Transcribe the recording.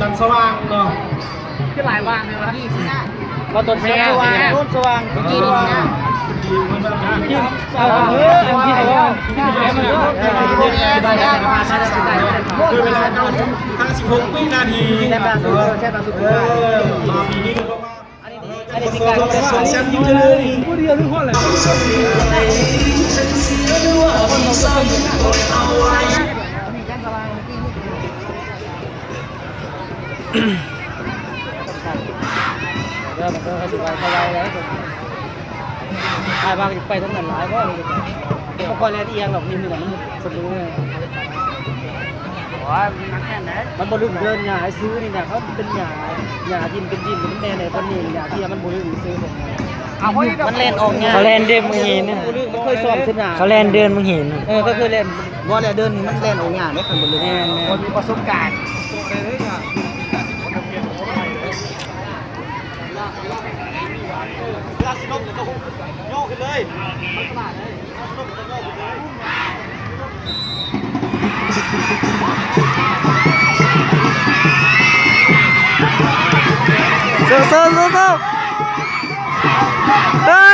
จันสว่างเนาะ คือหลายว่างเลยวะ เราต้นสว่างต้นสว่างกินนะกินเอาพี่เอาว่าคือเวลา56 วินาทีใช่ป่ะใช่ป่ะสุดมาปีนี้ก็มาอันนี้เป็นการสองแชมป์ยิ่งเลยผู้เดียวทุกคนเลยเริ่มเขาดูเขาเราแล้วไอ้บางไปทั้งนั้นหลายก็เลยพอคอยแลนเอียงหรอกนี่มันมันสนุกเลยมันบริเดินหยาซื้อนี่เนี่ยเขาเป็นหยาดินเป็นดินเป็นแน่ในตอนนี้หยาที่มันบริซื้อมันเล่นออกงานเขาเล่นเดินมึงเห็น มันเคยซ้อมขึ้นหนา เขาเล่นเดินมึงเห็น ก็คือเล่นว่าเดินมันเล่นออกงานไม่เคยบริเวณคนมีประสบการณ์ลากสินกจะโยกขึ้นเลยมันขนาดเลยลากสินกจะโยกขึ้นเลยสู้เฮ้ย